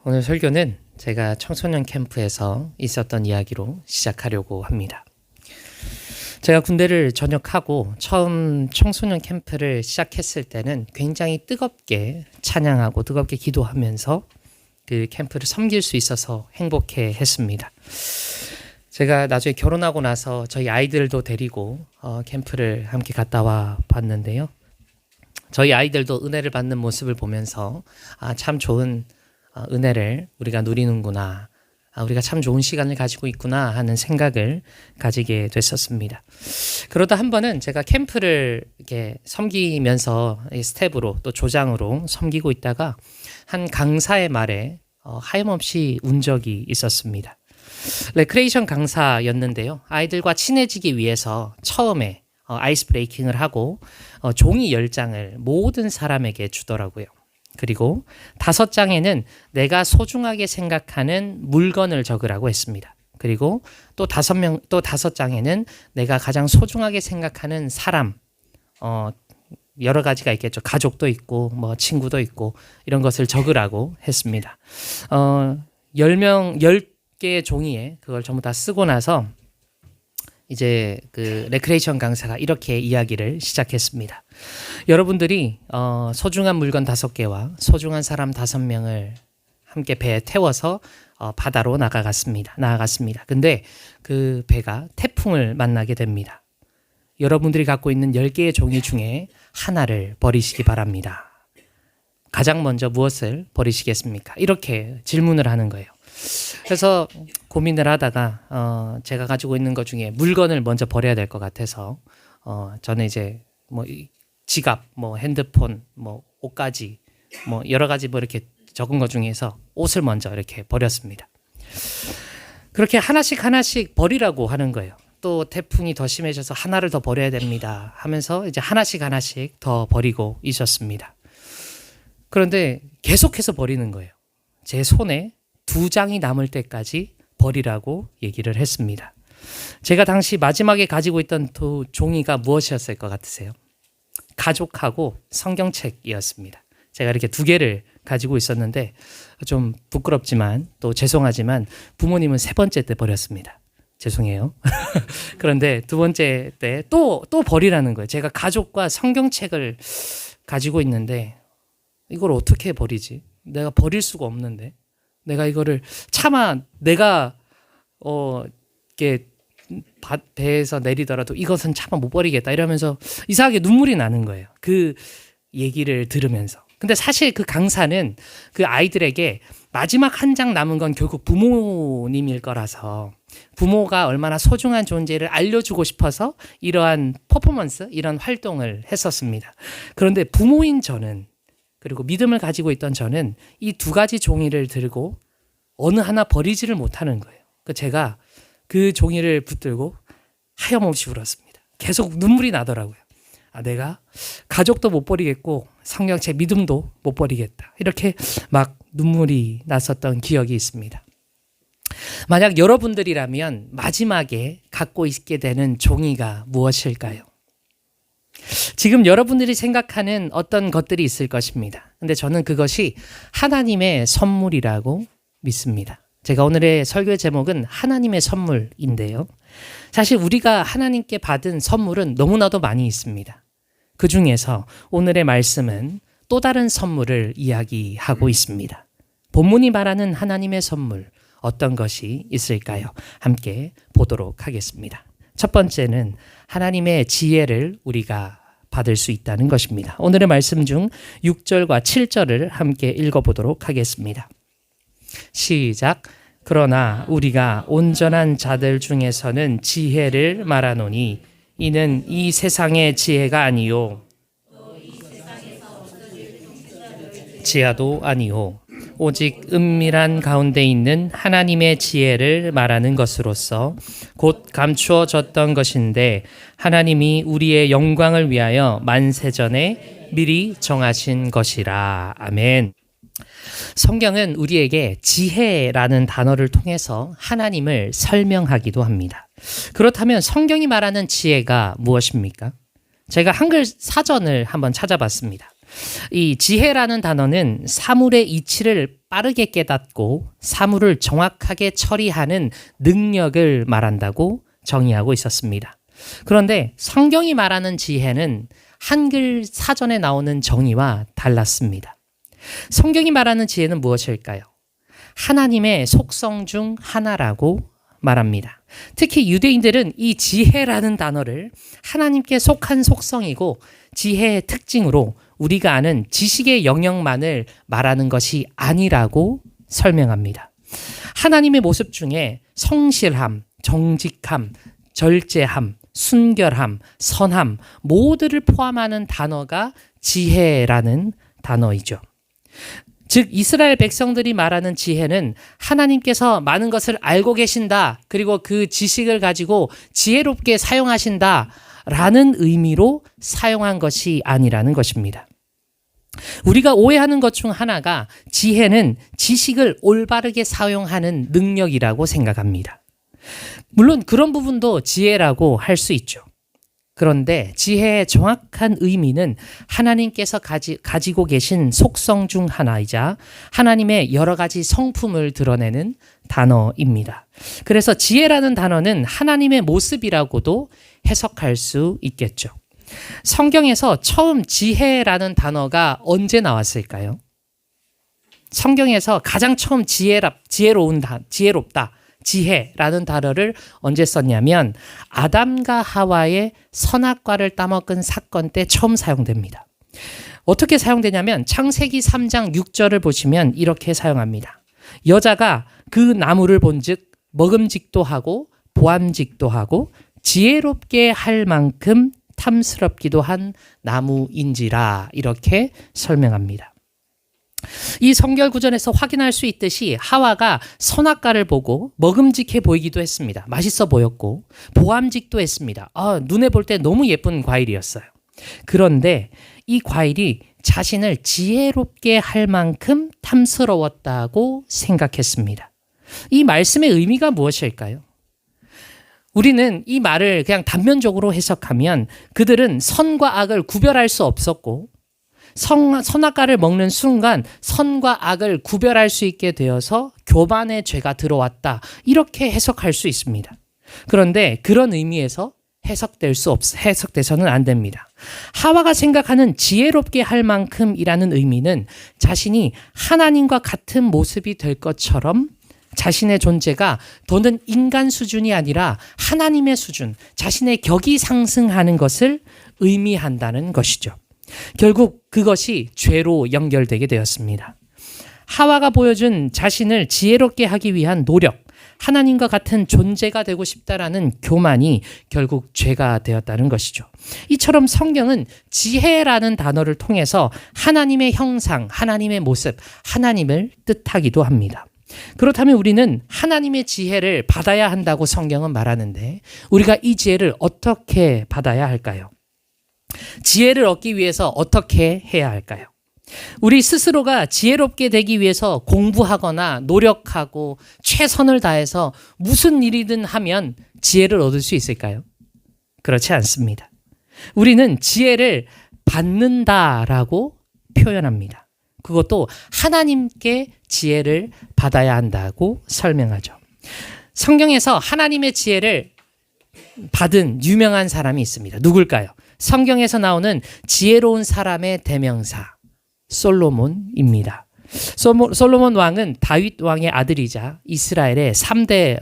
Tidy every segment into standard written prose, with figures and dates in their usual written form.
오늘 설교는 제가 청소년 캠프에서 있었던 이야기로 시작하려고 합니다. 제가 군대를 전역하고 처음 청소년 캠프를 시작했을 때는 굉장히 뜨겁게 찬양하고 뜨겁게 기도하면서 그 캠프를 섬길 수 있어서 행복해 했습니다. 제가 나중에 결혼하고 나서 저희 아이들도 데리고 캠프를 함께 갔다 와 봤는데요. 저희 아이들도 은혜를 받는 모습을 보면서 참 좋은 은혜를 우리가 누리는구나, 우리가 참 좋은 시간을 가지고 있구나 하는 생각을 가지게 됐었습니다. 그러다 한 번은 제가 캠프를 이렇게 섬기면서 스텝으로 또 조장으로 섬기고 있다가 한 강사의 말에 하염없이 운 적이 있었습니다. 레크레이션 강사였는데요. 아이들과 친해지기 위해서 처음에 아이스 브레이킹을 하고 종이 10장을 모든 사람에게 주더라고요. 그리고 5장에는 내가 소중하게 생각하는 물건을 적으라고 했습니다. 그리고 또 5장에는 내가 가장 소중하게 생각하는 사람, 여러 가지가 있겠죠. 가족도 있고 뭐 친구도 있고 이런 것을 적으라고 했습니다. 10개의 종이에 그걸 전부 다 쓰고 나서 이제 그 레크레이션 강사가 이렇게 이야기를 시작했습니다. 여러분들이 소중한 물건 5개와 소중한 사람 5명을 함께 배에 태워서 바다로 나아갔습니다. 근데 그 배가 태풍을 만나게 됩니다. 여러분들이 갖고 있는 10개의 종이 중에 하나를 버리시기 바랍니다. 가장 먼저 무엇을 버리시겠습니까? 이렇게 질문을 하는 거예요. 그래서 고민을 하다가 제가 가지고 있는 것 중에 물건을 먼저 버려야 될 것 같아서 저는 이제 뭐 지갑, 뭐 핸드폰, 뭐 옷가지, 뭐 여러 가지 뭐 이렇게 적은 것 중에서 옷을 먼저 이렇게 버렸습니다. 그렇게 하나씩 버리라고 하는 거예요. 또 태풍이 더 심해져서 하나를 더 버려야 됩니다 하면서 이제 하나씩 더 버리고 있었습니다. 그런데 계속해서 버리는 거예요. 제 손에 2장이 남을 때까지 버리라고 얘기를 했습니다. 제가 당시 마지막에 가지고 있던 두 종이가 무엇이었을 것 같으세요? 가족하고 성경책이었습니다. 제가 이렇게 2개를 가지고 있었는데 좀 부끄럽지만 또 죄송하지만 부모님은 3번째 때 버렸습니다. 죄송해요. 그런데 2번째 때 또 버리라는 거예요. 제가 가족과 성경책을 가지고 있는데 이걸 어떻게 버리지? 내가 버릴 수가 없는데 내가 이거를 차마 내가 이렇게 배에서 내리더라도 이것은 차마 못 버리겠다 이러면서 이상하게 눈물이 나는 거예요. 그 얘기를 들으면서. 근데 사실 그 강사는 그 아이들에게 마지막 한 장 남은 건 결국 부모님일 거라서 부모가 얼마나 소중한 존재를 알려주고 싶어서 이러한 퍼포먼스, 이런 활동을 했었습니다. 그런데 부모인 저는, 그리고 믿음을 가지고 있던 저는 이 2가지 종이를 들고 어느 하나 버리지를 못하는 거예요. 제가 그 종이를 붙들고 하염없이 울었습니다. 계속 눈물이 나더라고요. 내가 가족도 못 버리겠고 성경책 믿음도 못 버리겠다. 이렇게 막 눈물이 났었던 기억이 있습니다. 만약 여러분들이라면 마지막에 갖고 있게 되는 종이가 무엇일까요? 지금 여러분들이 생각하는 어떤 것들이 있을 것입니다. 근데 저는 그것이 하나님의 선물이라고 믿습니다. 제가 오늘의 설교의 제목은 하나님의 선물인데요. 사실 우리가 하나님께 받은 선물은 너무나도 많이 있습니다. 그 중에서 오늘의 말씀은 또 다른 선물을 이야기하고 있습니다. 본문이 말하는 하나님의 선물, 어떤 것이 있을까요? 함께 보도록 하겠습니다. 첫 번째는 하나님의 지혜를 우리가 받을 수 있다는 것입니다. 오늘의 말씀 중 6절과 7절을 함께 읽어보도록 하겠습니다. 시작. 그러나 우리가 온전한 자들 중에서는 지혜를 말하노니 이는 이 세상의 지혜가 아니요 지하도 아니요 오직 은밀한 가운데 있는 하나님의 지혜를 말하는 것으로서 곧 감추어졌던 것인데 하나님이 우리의 영광을 위하여 만세전에 미리 정하신 것이라. 아멘. 성경은 우리에게 지혜라는 단어를 통해서 하나님을 설명하기도 합니다. 그렇다면 성경이 말하는 지혜가 무엇입니까? 제가 한글 사전을 한번 찾아봤습니다. 이 지혜라는 단어는 사물의 이치를 빠르게 깨닫고 사물을 정확하게 처리하는 능력을 말한다고 정의하고 있었습니다. 그런데 성경이 말하는 지혜는 한글 사전에 나오는 정의와 달랐습니다. 성경이 말하는 지혜는 무엇일까요? 하나님의 속성 중 하나라고 말합니다. 특히 유대인들은 이 지혜라는 단어를 하나님께 속한 속성이고 지혜의 특징으로 우리가 아는 지식의 영역만을 말하는 것이 아니라고 설명합니다. 하나님의 모습 중에 성실함, 정직함, 절제함, 순결함, 선함 모두를 포함하는 단어가 지혜라는 단어이죠. 즉 이스라엘 백성들이 말하는 지혜는 하나님께서 많은 것을 알고 계신다, 그리고 그 지식을 가지고 지혜롭게 사용하신다 라는 의미로 사용한 것이 아니라는 것입니다. 우리가 오해하는 것 중 하나가 지혜는 지식을 올바르게 사용하는 능력이라고 생각합니다. 물론 그런 부분도 지혜라고 할 수 있죠. 그런데 지혜의 정확한 의미는 하나님께서 가지고 계신 속성 중 하나이자 하나님의 여러 가지 성품을 드러내는 단어입니다. 그래서 지혜라는 단어는 하나님의 모습이라고도 해석할 수 있겠죠. 성경에서 처음 지혜라는 단어가 언제 나왔을까요? 성경에서 가장 처음 지혜롭다, 지혜라는 단어를 언제 썼냐면 아담과 하와의 선악과를 따먹은 사건 때 처음 사용됩니다. 어떻게 사용되냐면 창세기 3장 6절을 보시면 이렇게 사용합니다. 여자가 그 나무를 본즉 먹음직도 하고 보암직도 하고 지혜롭게 할 만큼 탐스럽기도 한 나무인지라, 이렇게 설명합니다. 이 성결 구절에서 확인할 수 있듯이 하와가 선악과를 보고 먹음직해 보이기도 했습니다. 맛있어 보였고 보암직도 했습니다. 눈에 볼 때 너무 예쁜 과일이었어요. 그런데 이 과일이 자신을 지혜롭게 할 만큼 탐스러웠다고 생각했습니다. 이 말씀의 의미가 무엇일까요? 우리는 이 말을 그냥 단면적으로 해석하면 그들은 선과 악을 구별할 수 없었고 선악과를 먹는 순간 선과 악을 구별할 수 있게 되어서 교만의 죄가 들어왔다, 이렇게 해석할 수 있습니다. 그런데 그런 의미에서 해석돼서는 안 됩니다. 하와가 생각하는 지혜롭게 할 만큼이라는 의미는 자신이 하나님과 같은 모습이 될 것처럼 자신의 존재가 더는 인간 수준이 아니라 하나님의 수준, 자신의 격이 상승하는 것을 의미한다는 것이죠. 결국 그것이 죄로 연결되게 되었습니다. 하와가 보여준 자신을 지혜롭게 하기 위한 노력, 하나님과 같은 존재가 되고 싶다라는 교만이 결국 죄가 되었다는 것이죠. 이처럼 성경은 지혜라는 단어를 통해서 하나님의 형상, 하나님의 모습, 하나님을 뜻하기도 합니다. 그렇다면 우리는 하나님의 지혜를 받아야 한다고 성경은 말하는데 우리가 이 지혜를 어떻게 받아야 할까요? 지혜를 얻기 위해서 어떻게 해야 할까요? 우리 스스로가 지혜롭게 되기 위해서 공부하거나 노력하고 최선을 다해서 무슨 일이든 하면 지혜를 얻을 수 있을까요? 그렇지 않습니다. 우리는 지혜를 받는다라고 표현합니다. 그것도 하나님께 지혜를 받아야 한다고 설명하죠. 성경에서 하나님의 지혜를 받은 유명한 사람이 있습니다. 누굴까요? 성경에서 나오는 지혜로운 사람의 대명사 솔로몬입니다. 솔로몬 왕은 다윗 왕의 아들이자 이스라엘의 3대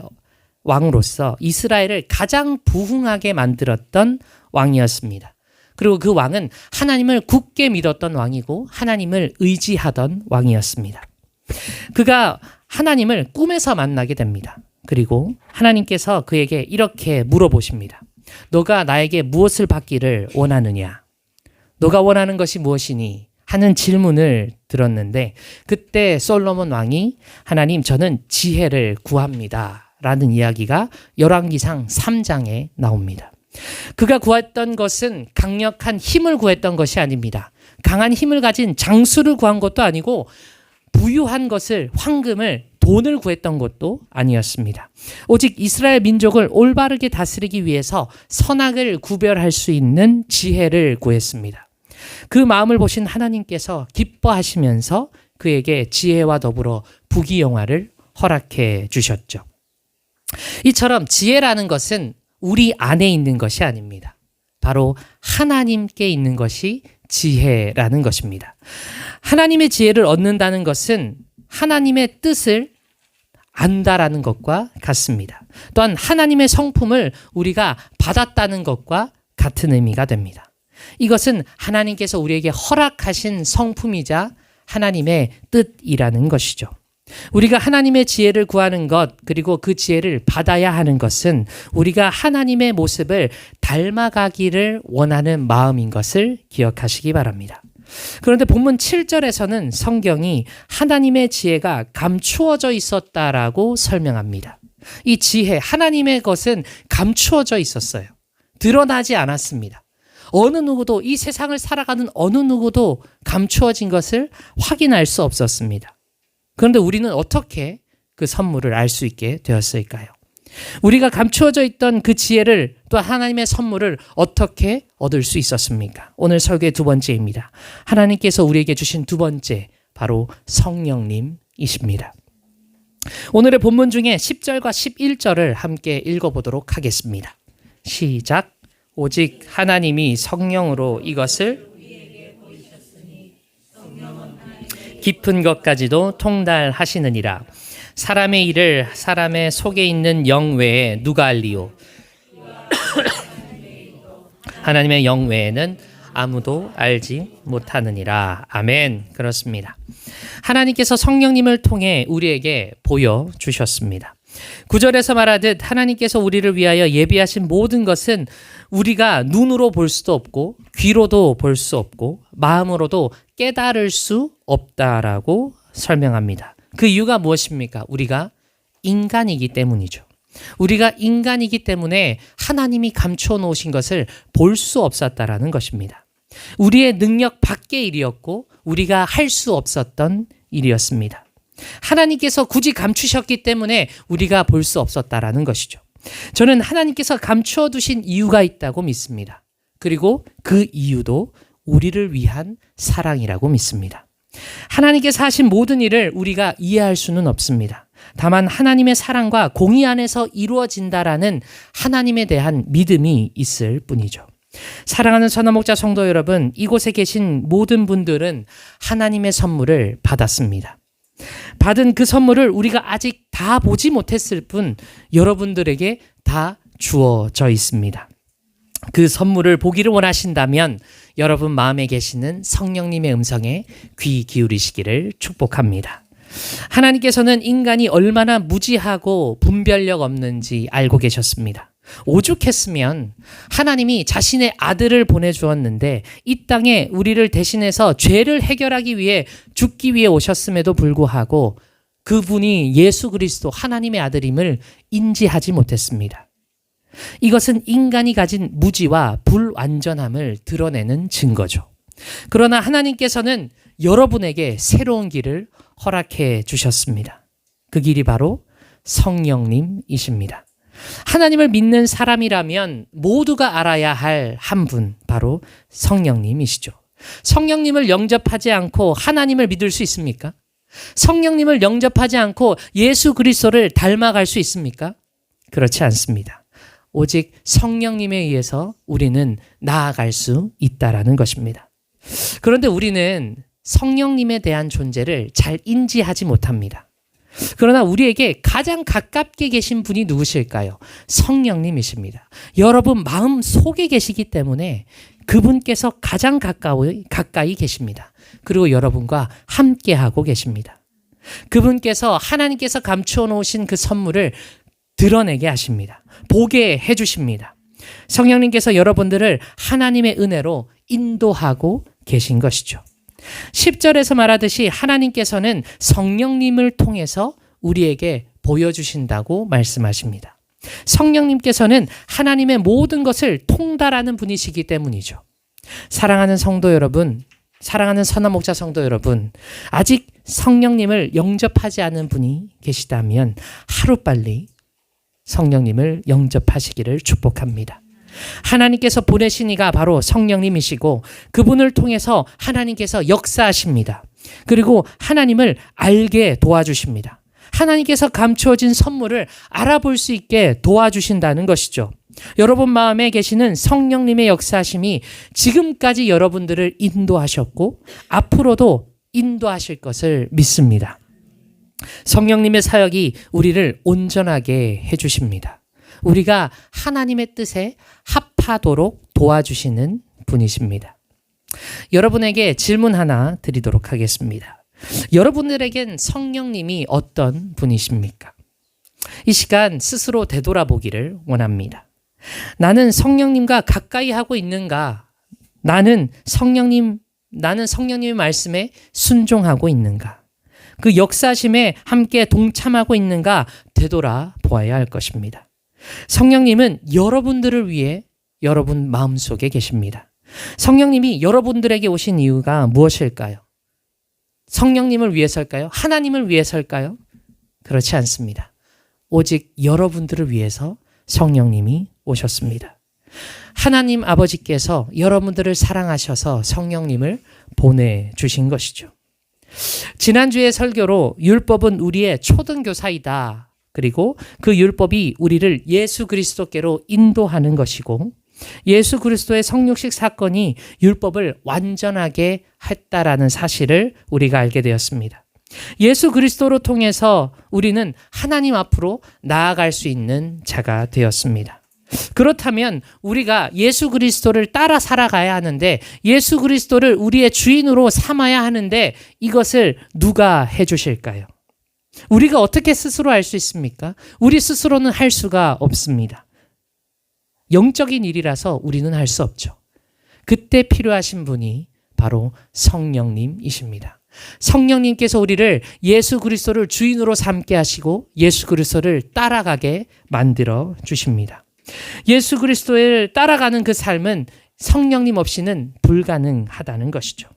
왕으로서 이스라엘을 가장 부흥하게 만들었던 왕이었습니다. 그리고 그 왕은 하나님을 굳게 믿었던 왕이고 하나님을 의지하던 왕이었습니다. 그가 하나님을 꿈에서 만나게 됩니다. 그리고 하나님께서 그에게 이렇게 물어보십니다. 너가 나에게 무엇을 받기를 원하느냐? 너가 원하는 것이 무엇이니? 하는 질문을 들었는데 그때 솔로몬 왕이 하나님, 저는 지혜를 구합니다 라는 이야기가 열왕기상 3장에 나옵니다. 그가 구했던 것은 강력한 힘을 구했던 것이 아닙니다. 강한 힘을 가진 장수를 구한 것도 아니고 부유한 것을, 황금을, 돈을 구했던 것도 아니었습니다. 오직 이스라엘 민족을 올바르게 다스리기 위해서 선악을 구별할 수 있는 지혜를 구했습니다. 그 마음을 보신 하나님께서 기뻐하시면서 그에게 지혜와 더불어 부귀영화를 허락해 주셨죠. 이처럼 지혜라는 것은 우리 안에 있는 것이 아닙니다. 바로 하나님께 있는 것이 지혜라는 것입니다. 하나님의 지혜를 얻는다는 것은 하나님의 뜻을 안다라는 것과 같습니다. 또한 하나님의 성품을 우리가 받았다는 것과 같은 의미가 됩니다. 이것은 하나님께서 우리에게 허락하신 성품이자 하나님의 뜻이라는 것이죠. 우리가 하나님의 지혜를 구하는 것, 그리고 그 지혜를 받아야 하는 것은 우리가 하나님의 모습을 닮아가기를 원하는 마음인 것을 기억하시기 바랍니다. 그런데 본문 7절에서는 성경이 하나님의 지혜가 감추어져 있었다라고 설명합니다. 이 지혜, 하나님의 것은 감추어져 있었어요. 드러나지 않았습니다. 어느 누구도, 이 세상을 살아가는 어느 누구도 감추어진 것을 확인할 수 없었습니다. 그런데 우리는 어떻게 그 선물을 알 수 있게 되었을까요? 우리가 감추어져 있던 그 지혜를, 또 하나님의 선물을 어떻게 얻을 수 있었습니까? 오늘 설교의 두 번째입니다. 하나님께서 우리에게 주신 두 번째, 바로 성령님이십니다. 오늘의 본문 중에 10절과 11절을 함께 읽어보도록 하겠습니다. 시작. 오직 하나님이 성령으로 이것을 깊은 것까지도 통달하시느니라. 사람의 일을 사람의 속에 있는 영 외에 누가 알리요? 하나님의 영 외에는 아무도 알지 못하느니라. 아멘. 그렇습니다. 하나님께서 성령님을 통해 우리에게 보여주셨습니다. 9절에서 말하듯 하나님께서 우리를 위하여 예비하신 모든 것은 우리가 눈으로 볼 수도 없고 귀로도 볼 수 없고 마음으로도 깨달을 수 없다라고 설명합니다. 그 이유가 무엇입니까? 우리가 인간이기 때문이죠. 우리가 인간이기 때문에 하나님이 감추어 놓으신 것을 볼 수 없었다라는 것입니다. 우리의 능력 밖의 일이었고 우리가 할 수 없었던 일이었습니다. 하나님께서 굳이 감추셨기 때문에 우리가 볼 수 없었다라는 것이죠. 저는 하나님께서 감추어 두신 이유가 있다고 믿습니다. 그리고 그 이유도 우리를 위한 사랑이라고 믿습니다. 하나님께서 하신 모든 일을 우리가 이해할 수는 없습니다. 다만 하나님의 사랑과 공의 안에서 이루어진다라는 하나님에 대한 믿음이 있을 뿐이죠. 사랑하는 선화목자 성도 여러분, 이곳에 계신 모든 분들은 하나님의 선물을 받았습니다. 받은 그 선물을 우리가 아직 다 보지 못했을 뿐 여러분들에게 다 주어져 있습니다. 그 선물을 보기를 원하신다면 여러분 마음에 계시는 성령님의 음성에 귀 기울이시기를 축복합니다. 하나님께서는 인간이 얼마나 무지하고 분별력 없는지 알고 계셨습니다. 오죽했으면 하나님이 자신의 아들을 보내주었는데 이 땅에 우리를 대신해서 죄를 해결하기 위해 죽기 위해 오셨음에도 불구하고 그분이 예수 그리스도 하나님의 아들임을 인지하지 못했습니다. 이것은 인간이 가진 무지와 불완전함을 드러내는 증거죠. 그러나 하나님께서는 여러분에게 새로운 길을 허락해 주셨습니다. 그 길이 바로 성령님이십니다. 하나님을 믿는 사람이라면 모두가 알아야 할 한 분, 바로 성령님이시죠. 성령님을 영접하지 않고 하나님을 믿을 수 있습니까? 성령님을 영접하지 않고 예수 그리스도를 닮아갈 수 있습니까? 그렇지 않습니다. 오직 성령님에 의해서 우리는 나아갈 수 있다라는 것입니다. 그런데 우리는 성령님에 대한 존재를 잘 인지하지 못합니다. 그러나 우리에게 가장 가깝게 계신 분이 누구실까요? 성령님이십니다. 여러분 마음 속에 계시기 때문에 그분께서 가장 가까이 계십니다. 그리고 여러분과 함께하고 계십니다. 그분께서 하나님께서 감추어 놓으신 그 선물을 드러내게 하십니다. 보게 해주십니다. 성령님께서 여러분들을 하나님의 은혜로 인도하고 계신 것이죠. 10절에서 말하듯이 하나님께서는 성령님을 통해서 우리에게 보여주신다고 말씀하십니다. 성령님께서는 하나님의 모든 것을 통달하는 분이시기 때문이죠. 사랑하는 성도 여러분, 사랑하는 선화목자 성도 여러분, 아직 성령님을 영접하지 않은 분이 계시다면 하루빨리 성령님을 영접하시기를 축복합니다. 하나님께서 보내신 이가 바로 성령님이시고 그분을 통해서 하나님께서 역사하십니다. 그리고 하나님을 알게 도와주십니다. 하나님께서 감추어진 선물을 알아볼 수 있게 도와주신다는 것이죠. 여러분 마음에 계시는 성령님의 역사하심이 지금까지 여러분들을 인도하셨고 앞으로도 인도하실 것을 믿습니다. 성령님의 사역이 우리를 온전하게 해주십니다. 우리가 하나님의 뜻에 합하도록 도와주시는 분이십니다. 여러분에게 질문 하나 드리도록 하겠습니다. 여러분들에겐 성령님이 어떤 분이십니까? 이 시간 스스로 되돌아보기를 원합니다. 나는 성령님과 가까이 하고 있는가? 나는 성령님의 말씀에 순종하고 있는가? 그 역사심에 함께 동참하고 있는가 되돌아보아야 할 것입니다. 성령님은 여러분들을 위해 여러분 마음속에 계십니다. 성령님이 여러분들에게 오신 이유가 무엇일까요? 성령님을 위해서일까요? 하나님을 위해서일까요? 그렇지 않습니다. 오직 여러분들을 위해서 성령님이 오셨습니다. 하나님 아버지께서 여러분들을 사랑하셔서 성령님을 보내주신 것이죠. 지난주의 설교로 율법은 우리의 초등교사이다. 그리고 그 율법이 우리를 예수 그리스도께로 인도하는 것이고 예수 그리스도의 성육식 사건이 율법을 완전하게 했다라는 사실을 우리가 알게 되었습니다. 예수 그리스도로 통해서 우리는 하나님 앞으로 나아갈 수 있는 자가 되었습니다. 그렇다면 우리가 예수 그리스도를 따라 살아가야 하는데 예수 그리스도를 우리의 주인으로 삼아야 하는데 이것을 누가 해주실까요? 우리가 어떻게 스스로 할 수 있습니까? 우리 스스로는 할 수가 없습니다. 영적인 일이라서 우리는 할 수 없죠. 그때 필요하신 분이 바로 성령님이십니다. 성령님께서 우리를 예수 그리스도를 주인으로 삼게 하시고 예수 그리스도를 따라가게 만들어 주십니다. 예수 그리스도를 따라가는 그 삶은 성령님 없이는 불가능하다는 것이죠.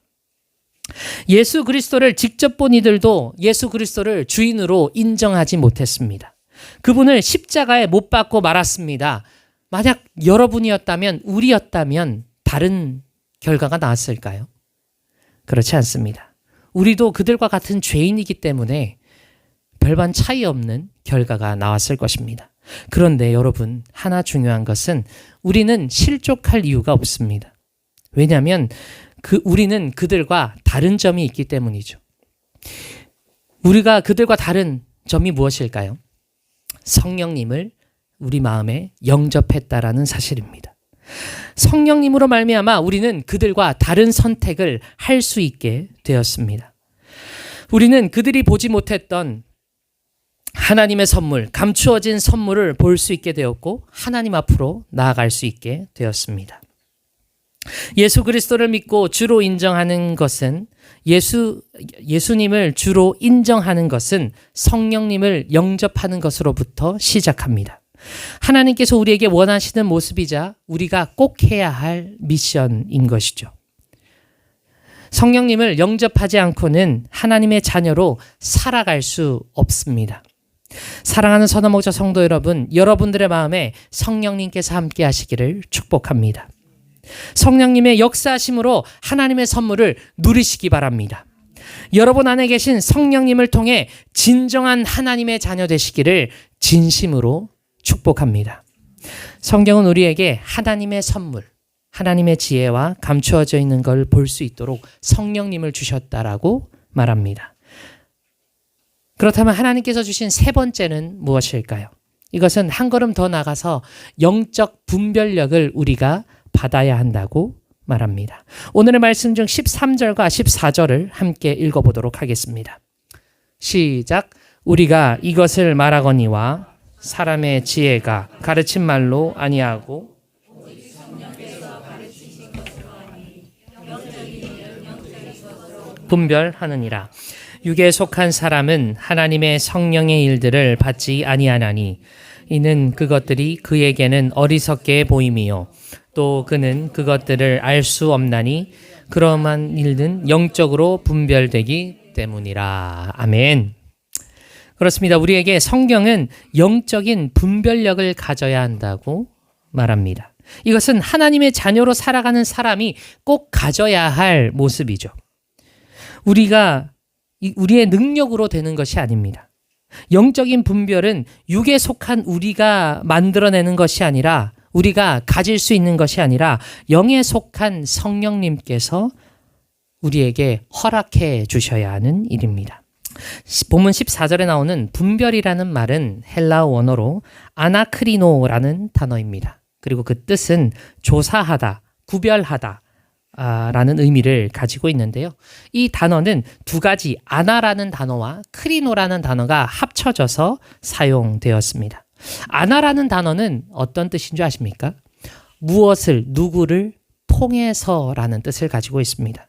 예수 그리스도를 직접 본 이들도 예수 그리스도를 주인으로 인정하지 못했습니다. 그분을 십자가에 못 박고 말았습니다. 만약 여러분이었다면, 우리였다면 다른 결과가 나왔을까요? 그렇지 않습니다. 우리도 그들과 같은 죄인이기 때문에 별반 차이 없는 결과가 나왔을 것입니다. 그런데 여러분, 하나 중요한 것은 우리는 실족할 이유가 없습니다. 왜냐하면 우리는 그들과 다른 점이 있기 때문이죠. 우리가 그들과 다른 점이 무엇일까요? 성령님을 우리 마음에 영접했다라는 사실입니다. 성령님으로 말미암아 우리는 그들과 다른 선택을 할 수 있게 되었습니다. 우리는 그들이 보지 못했던 하나님의 선물, 감추어진 선물을 볼 수 있게 되었고 하나님 앞으로 나아갈 수 있게 되었습니다. 예수 그리스도를 믿고 주로 인정하는 것은 예수님을 주로 인정하는 것은 성령님을 영접하는 것으로부터 시작합니다. 하나님께서 우리에게 원하시는 모습이자 우리가 꼭 해야 할 미션인 것이죠. 성령님을 영접하지 않고는 하나님의 자녀로 살아갈 수 없습니다. 사랑하는 선화목자 성도 여러분, 여러분들의 마음에 성령님께서 함께 하시기를 축복합니다. 성령님의 역사하심으로 하나님의 선물을 누리시기 바랍니다. 여러분 안에 계신 성령님을 통해 진정한 하나님의 자녀 되시기를 진심으로 축복합니다. 성경은 우리에게 하나님의 선물, 하나님의 지혜와 감추어져 있는 걸 볼 수 있도록 성령님을 주셨다라고 말합니다. 그렇다면 하나님께서 주신 세 번째는 무엇일까요? 이것은 한 걸음 더 나가서 영적 분별력을 우리가 받아야 한다고 말합니다. 오늘의 말씀 중 13절과 14절을 함께 읽어보도록 하겠습니다. 시작. 우리가 이것을 말하거니와 사람의 지혜가 가르친 말로 아니하고 분별하느니라. 육에 속한 사람은 하나님의 성령의 일들을 받지 아니하나니 이는 그것들이 그에게는 어리석게 보임이요 또 그는 그것들을 알 수 없나니 그러한 일은 영적으로 분별되기 때문이라. 아멘. 그렇습니다. 우리에게 성경은 영적인 분별력을 가져야 한다고 말합니다. 이것은 하나님의 자녀로 살아가는 사람이 꼭 가져야 할 모습이죠. 우리의 능력으로 되는 것이 아닙니다. 영적인 분별은 육에 속한 우리가 만들어내는 것이 아니라, 우리가 가질 수 있는 것이 아니라 영에 속한 성령님께서 우리에게 허락해 주셔야 하는 일입니다. 본문 14절에 나오는 분별이라는 말은 헬라어 원어로 아나크리노라는 단어입니다. 그리고 그 뜻은 조사하다, 구별하다 라는 의미를 가지고 있는데요. 이 단어는 두 가지, 아나라는 단어와 크리노라는 단어가 합쳐져서 사용되었습니다. 아나라는 단어는 어떤 뜻인 줄 아십니까? 무엇을, 누구를 통해서라는 뜻을 가지고 있습니다.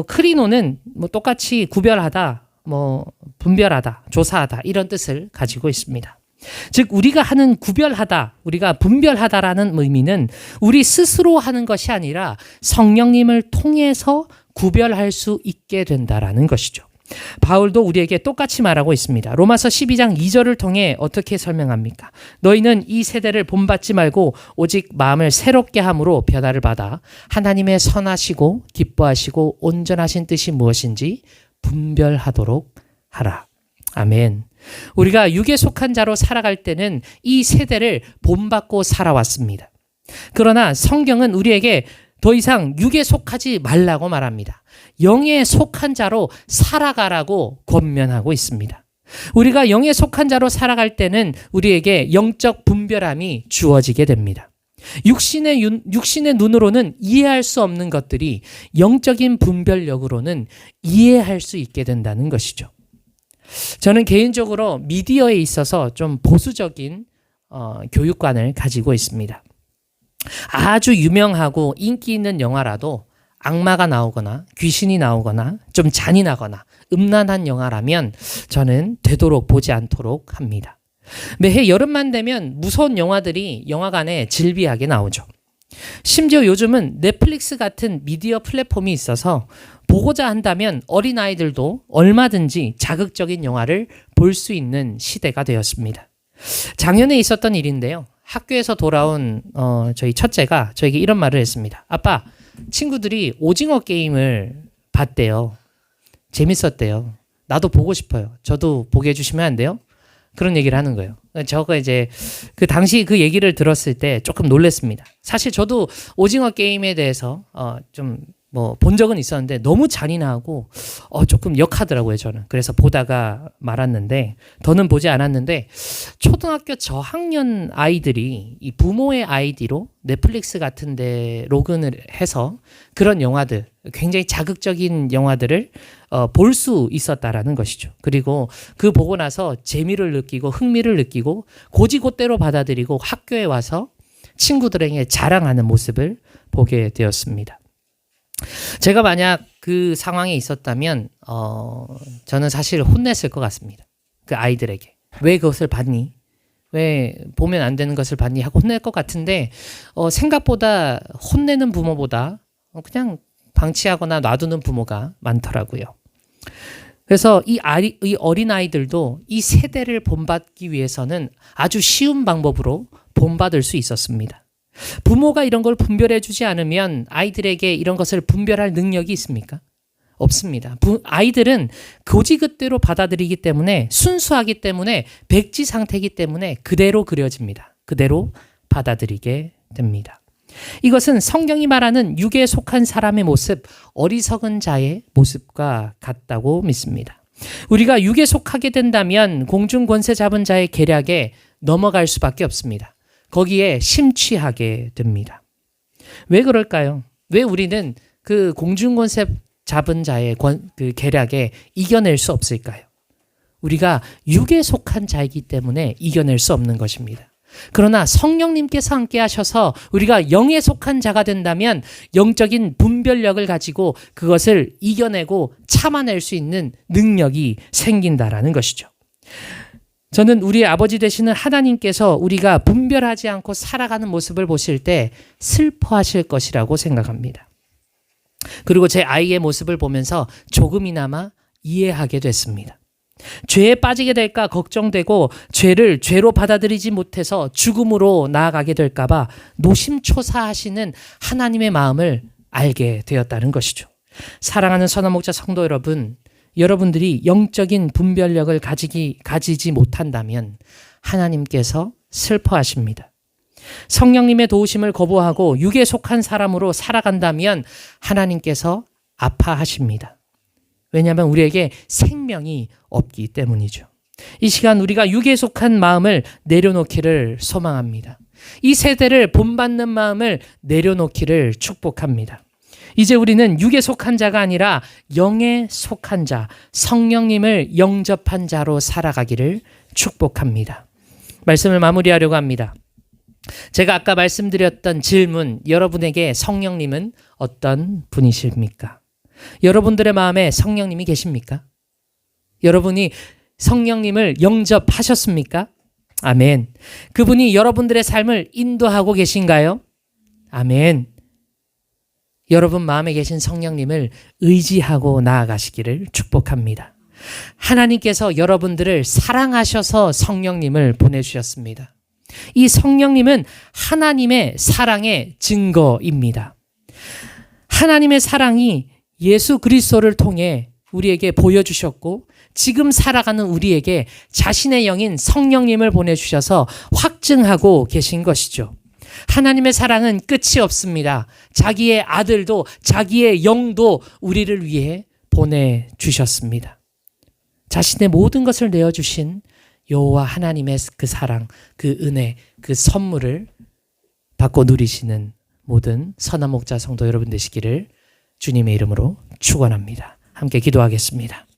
크리노는 똑같이 구별하다, 분별하다, 조사하다 이런 뜻을 가지고 있습니다. 즉 우리가 하는 구별하다, 우리가 분별하다라는 의미는 우리 스스로 하는 것이 아니라 성령님을 통해서 구별할 수 있게 된다라는 것이죠. 바울도 우리에게 똑같이 말하고 있습니다. 로마서 12장 2절을 통해 어떻게 설명합니까? 너희는 이 세대를 본받지 말고 오직 마음을 새롭게 함으로 변화를 받아 하나님의 선하시고 기뻐하시고 온전하신 뜻이 무엇인지 분별하도록 하라. 아멘. 우리가 육에 속한 자로 살아갈 때는 이 세대를 본받고 살아왔습니다. 그러나 성경은 우리에게 더 이상 육에 속하지 말라고 말합니다. 영에 속한 자로 살아가라고 권면하고 있습니다. 우리가 영에 속한 자로 살아갈 때는 우리에게 영적 분별함이 주어지게 됩니다. 육신의 눈으로는 이해할 수 없는 것들이 영적인 분별력으로는 이해할 수 있게 된다는 것이죠. 저는 개인적으로 미디어에 있어서 좀 보수적인 교육관을 가지고 있습니다. 아주 유명하고 인기 있는 영화라도 악마가 나오거나 귀신이 나오거나 좀 잔인하거나 음란한 영화라면 저는 되도록 보지 않도록 합니다. 매해 여름만 되면 무서운 영화들이 영화관에 질비하게 나오죠. 심지어 요즘은 넷플릭스 같은 미디어 플랫폼이 있어서 보고자 한다면 어린아이들도 얼마든지 자극적인 영화를 볼 수 있는 시대가 되었습니다. 작년에 있었던 일인데요. 학교에서 돌아온 저희 첫째가 저에게 이런 말을 했습니다. 아빠, 친구들이 오징어 게임을 봤대요. 재밌었대요. 나도 보고 싶어요. 저도 보게 해주시면 안 돼요? 그런 얘기를 하는 거예요. 저가 이제 그 당시 그 얘기를 들었을 때 조금 놀랐습니다. 사실 저도 오징어 게임에 대해서 좀 본 적은 있었는데 너무 잔인하고 조금 역하더라고요, 저는. 그래서 보다가 말았는데, 더는 보지 않았는데, 초등학교 저학년 아이들이 이 부모의 아이디로 넷플릭스 같은 데 로그인을 해서 그런 영화들, 굉장히 자극적인 영화들을 볼 수 있었다라는 것이죠. 그리고 그 보고 나서 재미를 느끼고 흥미를 느끼고 고지고대로 받아들이고 학교에 와서 친구들에게 자랑하는 모습을 보게 되었습니다. 제가 만약 그 상황에 있었다면 저는 사실 혼냈을 것 같습니다. 그 아이들에게. 왜 그것을 봤니? 왜 보면 안 되는 것을 봤니? 하고 혼낼 것 같은데 생각보다 혼내는 부모보다 그냥 방치하거나 놔두는 부모가 많더라고요. 그래서 이 어린아이들도 이 세대를 본받기 위해서는 아주 쉬운 방법으로 본받을 수 있었습니다. 부모가 이런 걸 분별해 주지 않으면 아이들에게 이런 것을 분별할 능력이 있습니까? 없습니다. 아이들은 고지그대로 받아들이기 때문에, 순수하기 때문에, 백지 상태이기 때문에 그대로 그려집니다. 그대로 받아들이게 됩니다. 이것은 성경이 말하는 육에 속한 사람의 모습, 어리석은 자의 모습과 같다고 믿습니다. 우리가 육에 속하게 된다면 공중 권세 잡은 자의 계략에 넘어갈 수밖에 없습니다. 거기에 심취하게 됩니다. 왜 그럴까요? 왜 우리는 그 공중 권세 잡은 자의 그 계략에 이겨낼 수 없을까요? 우리가 육에 속한 자이기 때문에 이겨낼 수 없는 것입니다. 그러나 성령님께서 함께 하셔서 우리가 영에 속한 자가 된다면 영적인 분별력을 가지고 그것을 이겨내고 참아낼 수 있는 능력이 생긴다라는 것이죠. 저는 우리의 아버지 되시는 하나님께서 우리가 분별하지 않고 살아가는 모습을 보실 때 슬퍼하실 것이라고 생각합니다. 그리고 제 아이의 모습을 보면서 조금이나마 이해하게 됐습니다. 죄에 빠지게 될까 걱정되고 죄를 죄로 받아들이지 못해서 죽음으로 나아가게 될까봐 노심초사하시는 하나님의 마음을 알게 되었다는 것이죠. 사랑하는 선한 목자 성도 여러분, 여러분들이 영적인 분별력을 가지지 못한다면 하나님께서 슬퍼하십니다. 성령님의 도우심을 거부하고 육에 속한 사람으로 살아간다면 하나님께서 아파하십니다. 왜냐하면 우리에게 생명이 없기 때문이죠. 이 시간 우리가 육에 속한 마음을 내려놓기를 소망합니다. 이 세대를 본받는 마음을 내려놓기를 축복합니다. 이제 우리는 육에 속한 자가 아니라 영에 속한 자, 성령님을 영접한 자로 살아가기를 축복합니다. 말씀을 마무리하려고 합니다. 제가 아까 말씀드렸던 질문, 여러분에게 성령님은 어떤 분이십니까? 여러분들의 마음에 성령님이 계십니까? 여러분이 성령님을 영접하셨습니까? 아멘. 그분이 여러분들의 삶을 인도하고 계신가요? 아멘. 여러분 마음에 계신 성령님을 의지하고 나아가시기를 축복합니다. 하나님께서 여러분들을 사랑하셔서 성령님을 보내주셨습니다. 이 성령님은 하나님의 사랑의 증거입니다. 하나님의 사랑이 예수 그리스도를 통해 우리에게 보여주셨고 지금 살아가는 우리에게 자신의 영인 성령님을 보내주셔서 확증하고 계신 것이죠. 하나님의 사랑은 끝이 없습니다. 자기의 아들도 자기의 영도 우리를 위해 보내주셨습니다. 자신의 모든 것을 내어주신 여호와 하나님의 그 사랑, 그 은혜, 그 선물을 받고 누리시는 모든 선한 목자 성도 여러분 되시기를 주님의 이름으로 축원합니다. 함께 기도하겠습니다.